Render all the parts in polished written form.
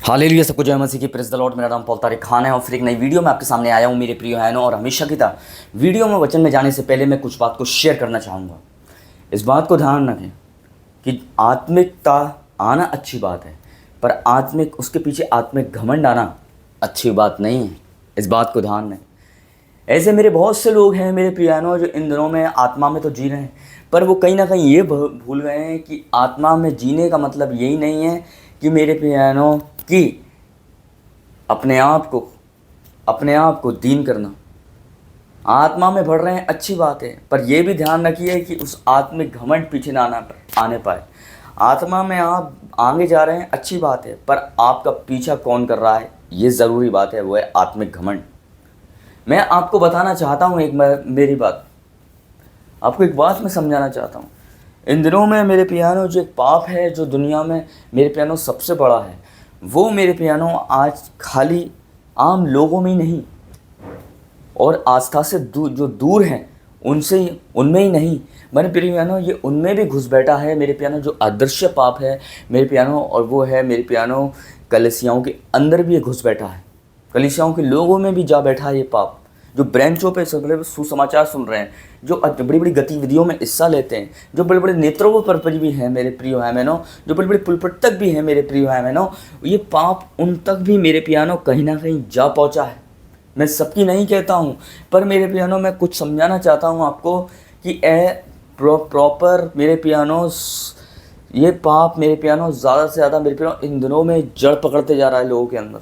Hallelujah, सबको जय मसीह की, प्रेज़ द लॉर्ड। मेरा नाम पॉल तारिक खान है और फिर एक नई वीडियो में आपके सामने आया हूँ मेरे प्रिय बहनों। और हमेशा की तरह वीडियो में वचन में जाने से पहले मैं कुछ बात को शेयर करना चाहूँगा। इस बात को ध्यान रखें कि आत्मिकता आना अच्छी बात है, पर आत्मिक उसके पीछे आत्मिक घमंड आना अच्छी बात नहीं है। इस बात को ध्यान रखें। ऐसे मेरे बहुत से लोग हैं मेरे प्रियानो जो इन दिनों में आत्मा में तो जी रहे हैं, पर वो कहीं ना कहीं ये भूल गए हैं कि आत्मा में जीने का मतलब यही नहीं है कि मेरे प्रियानो कि अपने आप को दीन करना। आत्मा में बढ़ रहे हैं, अच्छी बात है, पर यह भी ध्यान रखिए कि उस आत्मिक घमंड पीछे ना आने पाए। आत्मा में आप आगे जा रहे हैं, अच्छी बात है, पर आपका पीछा कौन कर रहा है ये ज़रूरी बात है, वो है आत्मिक घमंड। मैं आपको बताना चाहता हूँ मेरी बात, आपको एक बात मैं समझाना चाहता हूँ। इन दिनों में मेरे पियानो जो एक पाप है जो दुनिया में मेरे पियानो सबसे बड़ा है, वो मेरे पियानो आज खाली आम लोगों में ही नहीं और आस्था से जो दूर हैं उनमें ही नहीं, मेरे पियानो ये उनमें भी घुस बैठा है मेरे पियानो, जो अदृश्य पाप है मेरे पियानो। और वो है मेरे पियानो कलीसियाओं के अंदर भी ये घुस बैठा है, कलीसियाओं के लोगों में भी जा बैठा है ये पाप। जो ब्रांचों पे बड़े सुसमाचार सुन रहे हैं, जो बड़ी बड़ी गतिविधियों में हिस्सा लेते हैं, जो बड़े बड़े नेत्रों पर भी हैं मेरे प्रिय भाई बहनों, जो बड़े बड़े पुलपट तक भी हैं मेरे प्रिय भाई बहनों, ये पाप उन तक भी मेरे पियानो कहीं ना कहीं जा पहुंचा है। मैं सबकी नहीं कहता हूँ, पर मेरे पियानो मैं कुछ समझाना चाहता हूँ आपको कि प्रॉपर मेरे पियानो ये पाप मेरे पियानो ज़्यादा से ज़्यादा मेरे पियानो इन दिनों में जड़ पकड़ते जा रहा है लोगों के अंदर,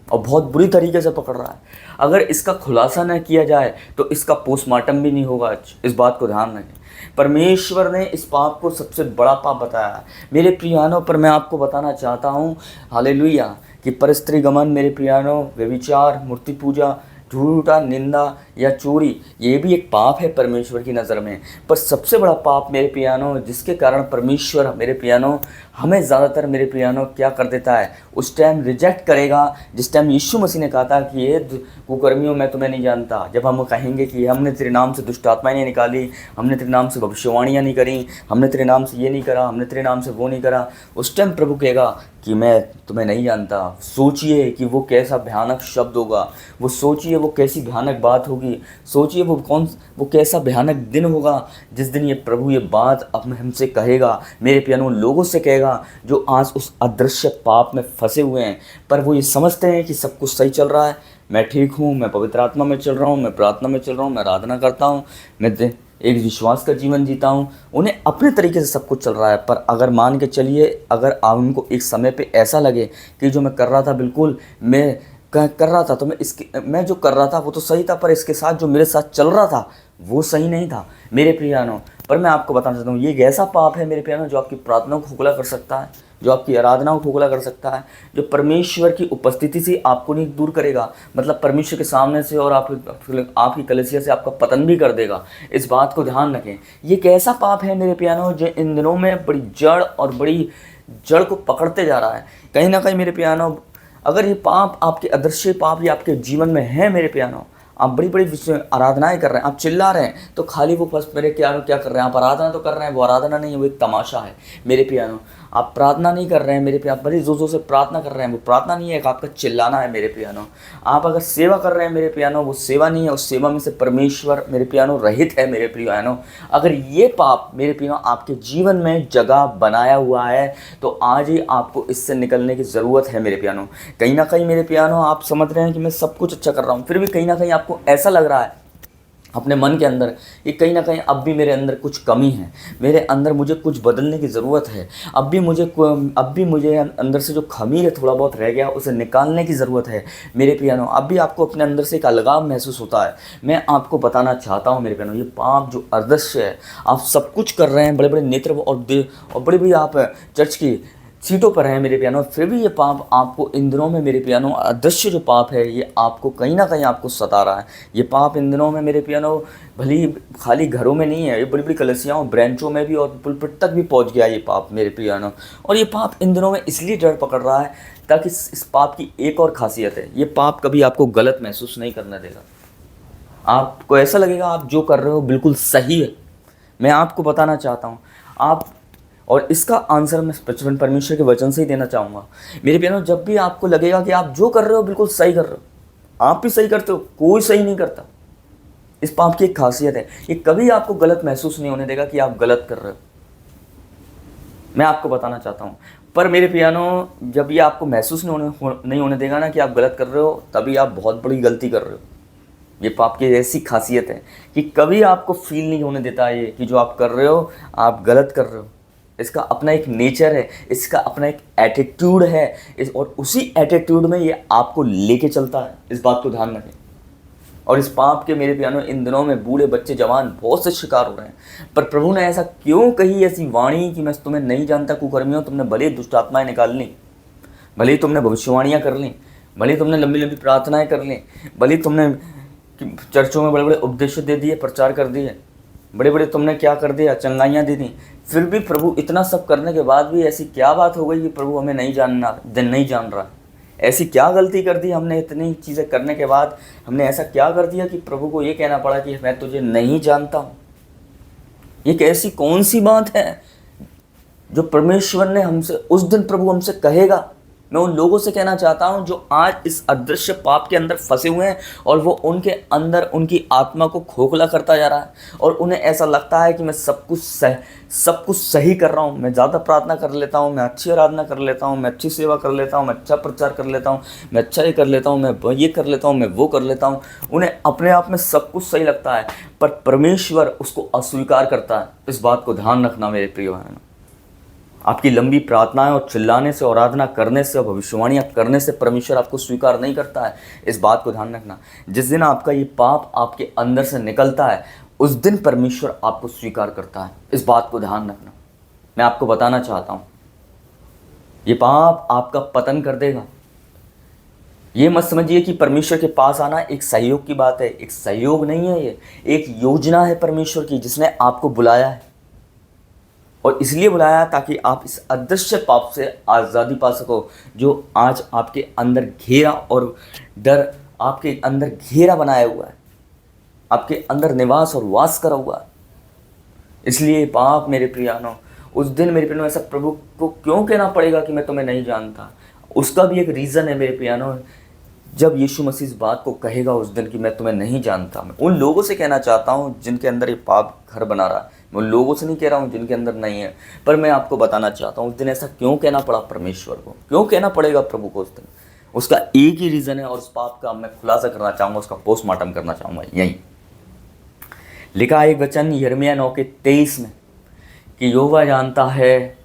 और बहुत बुरी तरीके से पकड़ रहा है। अगर इसका खुलासा न किया जाए तो इसका पोस्टमार्टम भी नहीं होगा। इस बात को ध्यान रखें। परमेश्वर ने इस पाप को सबसे बड़ा पाप बताया है मेरे प्रियानों। पर मैं आपको बताना चाहता हूँ हालेलुया कि परस्त्री गमन मेरे प्रियानों, व्यभिचार, मूर्ति पूजा, झूठा निंदा या चोरी, ये भी एक पाप है परमेश्वर की नज़र में। पर सबसे बड़ा पाप मेरे पियानो, जिसके कारण परमेश्वर मेरे पियानो हमें ज़्यादातर मेरे पियानो क्या कर देता है, उस टाइम रिजेक्ट करेगा जिस टाइम यीशु मसीह ने कहा था कि ये कुकर्मियों मैं तुम्हें नहीं जानता। जब हम कहेंगे कि हमने तेरे नाम से दुष्ट आत्माएं नहीं निकाली, हमने तेरे नाम से भविष्यवाणियाँ नहीं करी, हमने तेरे नाम से ये नहीं करा, हमने तेरे नाम से वो नहीं करा, उस टाइम प्रभु कहेगा कि मैं तुम्हें नहीं जानता। सोचिए कि वो कैसा भयानक शब्द होगा, वो सोचिए वो कैसी भयानक बात होगी, सोचिए वो कैसा भयानक दिन होगा जिस दिन ये प्रभु ये बात अब हमसे कहेगा, मेरे पियानो लोगों से कहेगा जो आज उस अदृश्य पाप में फंसे हुए हैं। पर वो ये समझते हैं कि सब कुछ सही चल रहा है, मैं ठीक हूँ, मैं पवित्र आत्मा में चल रहा हूँ, मैं प्रार्थना में चल रहा हूँ, मैं आराधना करता हूँ, मैं एक विश्वास का जीवन जीता हूँ। उन्हें अपने तरीके से सब कुछ चल रहा है। पर अगर मान के चलिए, अगर उनको एक समय पे ऐसा लगे कि जो मैं कर रहा था बिल्कुल मैं कर रहा था, तो मैं जो कर रहा था वो तो सही था, पर इसके साथ जो मेरे साथ चल रहा था वो सही नहीं था मेरे प्रियानो। पर मैं आपको बताना चाहता हूँ ये एक ऐसा पाप है मेरे प्रियानो जो आपकी प्रार्थनाओं को खोखला कर सकता है, जो आपकी आराधनाओं को खोखला कर सकता है, जो परमेश्वर की उपस्थिति से आपको नहीं दूर करेगा, मतलब परमेश्वर के सामने से, और आपकी कलीसिया से आपका पतन भी कर देगा। इस बात को ध्यान रखें। ये एक ऐसा पाप है मेरे प्यानो जो इन दिनों में बड़ी जड़ को पकड़ते जा रहा है कहीं ना कहीं मेरे प्यानो। अगर ये पाप आपके अदृश्य पाप ये आपके जीवन में है मेरे प्यानो, आप बड़ी बड़ी आराधनाएं कर रहे हैं, आप चिल्ला रहे हैं, तो खाली वो बस मेरे क्या कर रहे हैं, आप आराधना तो कर रहे हैं, वो आराधना नहीं है, वो एक तमाशा है मेरे पियानो। आप प्रार्थना नहीं कर रहे हैं मेरे पिया, आप बड़ी जोर से प्रार्थना कर रहे हैं, वो प्रार्थना नहीं है, आपका चिल्लाना है मेरे पियानो। आप अगर सेवा कर रहे हैं मेरे पियानो, वो सेवा नहीं है, उस सेवा में से परमेश्वर मेरे पियानो रहित है मेरे पियानो। अगर ये पाप मेरे पियानो आपके जीवन में जगह बनाया हुआ है तो आज ही आपको इससे निकलने की ज़रूरत है मेरे पियानो। कहीं ना कहीं मेरे पियानो आप समझ रहे हैं कि मैं सब कुछ अच्छा कर रहा हूँ, फिर भी कहीं ना कहीं आपको ऐसा लग रहा है अपने मन के अंदर कि कहीं ना कहीं अब भी मेरे अंदर कुछ कमी है, मेरे अंदर मुझे कुछ बदलने की ज़रूरत है, अब भी मुझे अंदर से जो खमीर है थोड़ा बहुत रह गया उसे निकालने की ज़रूरत है मेरे पियानो। अब भी आपको अपने अंदर से एक अलगाव महसूस होता है। मैं आपको बताना चाहता हूँ मेरे पियानो, ये पाप जो अदृश्य है, आप सब कुछ कर रहे हैं, बड़े बड़े नेत्र और बड़ी बड़ी आप चर्च की सीटों पर हैं मेरे पियानो, फिर भी ये पाप आपको इन दिनों में मेरे पियानो अदृश्य जो पाप है ये आपको कहीं ना कहीं आपको सता रहा है। ये पाप इन दिनों में मेरे पियानो भली खाली घरों में नहीं है, ये बड़ी बड़ी कलीसियाओं ब्रांचों में भी और पुलपिट तक भी पहुंच गया ये पाप मेरे पियानो। और ये पाप इन दिनों में इसलिए जड़ पकड़ रहा है ताकि इस पाप की एक और खासियत है, ये पाप कभी आपको गलत महसूस नहीं करने देगा। आपको ऐसा लगेगा आप जो कर रहे हो बिल्कुल सही है। मैं आपको बताना चाहता हूँ आप और इसका आंसर मैं बचपन परमेश्वर के वचन से ही देना चाहूँगा। मेरे प्यारों, जब भी आपको लगेगा कि आप जो कर रहे हो बिल्कुल सही कर रहे हो, आप भी सही करते हो, कोई सही नहीं करता, इस पाप की एक खासियत है, ये कभी आपको गलत महसूस नहीं होने देगा कि आप गलत कर रहे हो। मैं आपको बताना चाहता हूँ। पर मेरे पियानो, जब ये आपको महसूस नहीं होने देगा ना कि आप गलत कर रहे हो, तभी आप बहुत बड़ी गलती कर रहे हो। ये पाप की ऐसी खासियत है कि कभी आपको फील नहीं होने देता ये कि जो आप कर रहे हो आप गलत कर रहे हो। इसका अपना एक नेचर है, इसका अपना एक एटीट्यूड है, और उसी एटीट्यूड में ये आपको लेके चलता है। इस बात को ध्यान रखें। और इस पाप के मेरे पियानो इन दिनों में बूढ़े बच्चे जवान बहुत से शिकार हो रहे हैं। पर प्रभु ने ऐसा क्यों कही ऐसी वाणी कि मैं तुम्हें नहीं जानता कुकर्मियों, तुमने भले ही दुष्ट आत्माएं निकाल ली, भले ही तुमने भविष्यवाणियाँ कर ली, भले ही तुमने लंबी लंबी प्रार्थनाएं कर ली, भले ही तुमने चर्चों में बड़े बड़े उपदेश दे दिए, प्रचार कर दिए, बड़े बड़े तुमने क्या कर दिया, चंगाइयाँ दे दी, फिर भी प्रभु इतना सब करने के बाद भी ऐसी क्या बात हो गई कि प्रभु हमें नहीं जान रहा। ऐसी क्या गलती कर दी हमने, इतनी चीज़ें करने के बाद हमने ऐसा क्या कर दिया कि प्रभु को ये कहना पड़ा कि मैं तुझे नहीं जानता हूँ। ये कैसी कौन सी बात है जो परमेश्वर ने हमसे, उस दिन प्रभु हमसे कहेगा। मैं उन लोगों से कहना चाहता हूं जो आज इस अदृश्य पाप के अंदर फंसे हुए हैं और वो उनके अंदर उनकी आत्मा को खोखला करता जा रहा है और उन्हें ऐसा लगता है कि मैं सब कुछ सही कर रहा हूं, मैं ज़्यादा प्रार्थना कर लेता हूं, मैं अच्छी आराधना कर लेता हूं, मैं अच्छी सेवा कर लेता हूं, मैं अच्छा प्रचार कर लेता हूं, मैं अच्छा ये कर लेता हूं, मैं ये कर लेता हूं, मैं वो कर लेता हूं। उन्हें अपने आप में सब कुछ सही लगता है, पर परमेश्वर उसको अस्वीकार करता है। इस बात को ध्यान रखना मेरे प्रिय भाइयों। आपकी लंबी प्रार्थनाएं और चिल्लाने से और आराधना करने से और भविष्यवाणियाँ करने से परमेश्वर आपको स्वीकार नहीं करता है। इस बात को ध्यान रखना। जिस दिन आपका ये पाप आपके अंदर से निकलता है उस दिन परमेश्वर आपको स्वीकार करता है। इस बात को ध्यान रखना। मैं आपको बताना चाहता हूँ, ये पाप आपका पतन कर देगा। ये मत समझिए कि परमेश्वर के पास आना एक सहयोग की बात है। एक सहयोग नहीं है, ये एक योजना है परमेश्वर की, जिसने आपको बुलाया है और इसलिए बुलाया ताकि आप इस अदृश्य पाप से आज़ादी पा सको, जो आज आपके अंदर घेरा और डर आपके अंदर घेरा बनाया हुआ है, आपके अंदर निवास और वास करा हुआ है। इसलिए पाप मेरे प्रियानो, उस दिन मेरे प्रियानो ऐसा प्रभु को क्यों कहना पड़ेगा कि मैं तुम्हें नहीं जानता। उसका भी एक रीज़न है मेरे प्रियानो। जब यीशु मसीह इस बात को कहेगा उस दिन कि मैं तुम्हें नहीं जानता, मैं उन लोगों से कहना चाहता हूँ जिनके अंदर ये पाप घर बना रहा है। मैं उन लोगों से नहीं कह रहा हूँ जिनके अंदर नहीं है, पर मैं आपको बताना चाहता हूँ उस दिन ऐसा क्यों कहना पड़ा परमेश्वर को, क्यों कहना पड़ेगा प्रभु को उस दिन। उसका एक ही रीज़न है और उस पाप का मैं खुलासा करना चाहूँगा, उसका पोस्टमार्टम करना चाहूँगा। यहीं लिखा एक वचन यिर्मयाह 9:23 में कि यहोवा जानता है,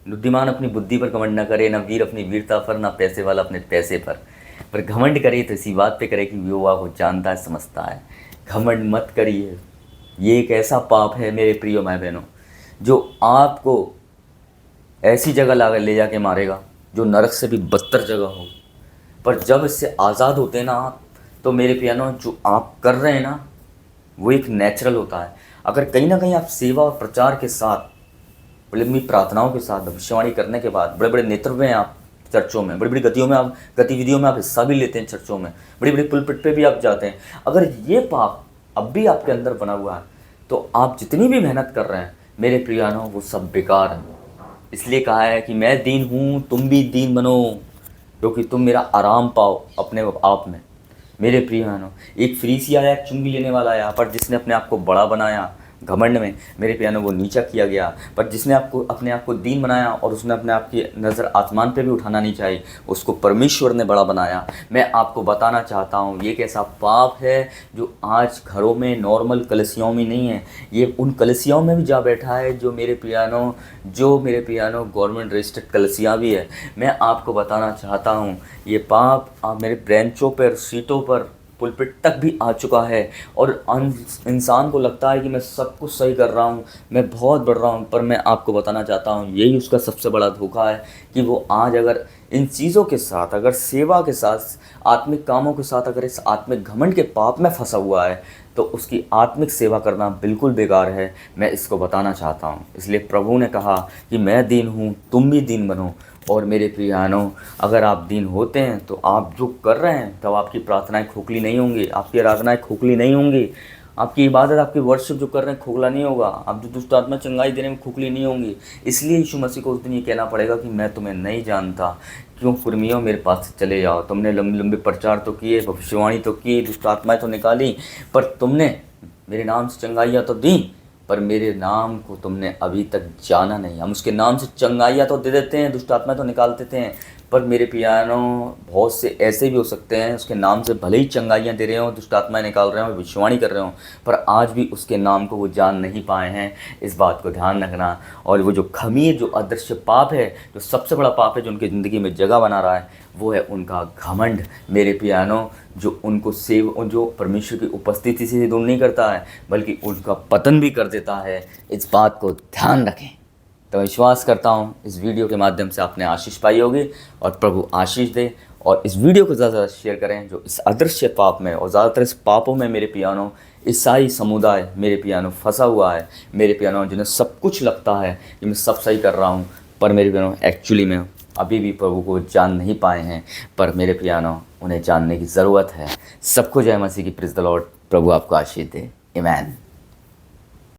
बुद्धिमान अपनी बुद्धि पर घमंड न करे, न वीर अपनी वीरता पर, न पैसे वाला अपने पैसे पर घमंड करे तो इसी बात पे करे कि यहोवा को जानता है, समझता है। घमंड मत करिए। ये एक ऐसा पाप है मेरे प्रिय भाई बहनों जो आपको ऐसी जगह ले जाके मारेगा जो नरक से भी बदतर जगह हो। पर जब इससे आज़ाद होते हैं ना आप, तो मेरे प्यानो जो आप कर रहे हैं ना वो एक नेचुरल होता है। अगर कहीं ना कहीं आप सेवा और प्रचार के साथ, बड़ी बड़ी प्रार्थनाओं के साथ, भविष्यवाणी करने के बाद, बड़े बड़े नेतृत्व हैं आप चर्चों में, बड़ी बड़ी गतिविधियों में आप हिस्सा भी लेते हैं, चर्चों में बड़ी बड़ी पुलपिट पे भी आप जाते हैं, अगर ये पाप अब भी आपके अंदर बना हुआ है तो आप जितनी भी मेहनत कर रहे हैं मेरे प्रियानो वो सब बेकार है। इसलिए कहा है कि मैं दीन हूँ तुम भी दीन बनो, क्योंकि तुम मेरा आराम पाओ अपने आप में। मेरे प्रियानो, एक फरीसी आया, एक चुंगी लेने वाला आया, पर जिसने अपने आप को बड़ा बनाया घमंड में, मेरे प्यानो वो नीचा किया गया। पर जिसने अपने आप को दीन बनाया और उसने अपने आप की नज़र आसमान पे भी उठाना नहीं चाहिए, उसको परमेश्वर ने बड़ा बनाया। मैं आपको बताना चाहता हूँ ये कैसा पाप है जो आज घरों में, नॉर्मल कलिसियाओं में नहीं है, ये उन कलिसियाओं में भी जा बैठा है जो मेरे पियानो गवर्नमेंट रजिस्टर्ड कलिसिया भी है। मैं आपको बताना चाहता हूँ ये पाप मेरे ब्रेंचों पर, सीटों पर, पुलपिट तक भी आ चुका है और इंसान को लगता है कि मैं सब कुछ सही कर रहा हूँ, मैं बहुत बढ़ रहा हूँ। पर मैं आपको बताना चाहता हूँ यही उसका सबसे बड़ा धोखा है कि वो आज अगर इन चीज़ों के साथ, अगर सेवा के साथ, आत्मिक कामों के साथ, अगर इस आत्मिक घमंड के पाप में फंसा हुआ है तो उसकी आत्मिक सेवा करना बिल्कुल बेकार है। मैं इसको बताना चाहता हूँ। इसलिए प्रभु ने कहा कि मैं दीन हूँ तुम भी दीन बनो। और मेरे प्रियानो, अगर आप दीन होते हैं तो आप जो कर रहे हैं तब आपकी प्रार्थनाएं खोखली नहीं होंगी, आपकी आराधनाएं खोखली नहीं होंगी। आपकी इबादत, आपकी वर्शिप जो कर रहे हैं खोखला नहीं होगा। आप जो दुष्ट आत्मा चंगाई देने में खोखली नहीं होंगी। इसलिए यीशु मसीह को उस दिन ये कहना पड़ेगा कि मैं तुम्हें नहीं जानता, क्यों कुर्मियों मेरे पास से चले जाओ। तुमने लंबे लंबे प्रचार तो किए, भविष्यवाणी तो की, दुष्ट आत्माएँ तो निकाली, पर तुमने मेरे नाम से चंगाइयाँ तो दी, पर मेरे नाम को तुमने अभी तक जाना नहीं। हम उसके नाम से चंगाइयाँ तो दे देते हैं, दुष्ट आत्मा तो निकाल देते हैं, पर मेरे पियानो बहुत से ऐसे भी हो सकते हैं उसके नाम से भले ही चंगाइयाँ दे रहे हों, दुष्ट आत्माएँ निकाल रहे हों, भविष्यवाणी कर रहे हों, पर आज भी उसके नाम को वो जान नहीं पाए हैं। इस बात को ध्यान रखना। और वो जो खमीर, जो अदृश्य पाप है, जो सबसे बड़ा पाप है जो उनकी ज़िंदगी में जगह बना रहा है, वो है उनका घमंड मेरे पियानो, जो उनको जो परमेश्वर की उपस्थिति से दूर नहीं करता है बल्कि उनका पतन भी कर देता है। इस बात को ध्यान रखें। तो विश्वास करता हूँ इस वीडियो के माध्यम से आपने आशीष पाई होगी, और प्रभु आशीष दे। और इस वीडियो को ज़्यादा शेयर करें, जो इस अदृश्य पाप में और ज़्यादातर इस पापों में मेरे पियानो ईसाई समुदाय मेरे पियानो फंसा हुआ है। मेरे पियानो जिन्हें सब कुछ लगता है कि मैं सब सही कर रहा हूँ, पर मेरे पियानो एक्चुअली में अभी भी प्रभु को जान नहीं पाए हैं। पर मेरे पियानो उन्हें जानने की ज़रूरत है। सबको जय मसीह की, प्रेज़ द लॉर्ड। प्रभु आपको आशीष दे। आमीन।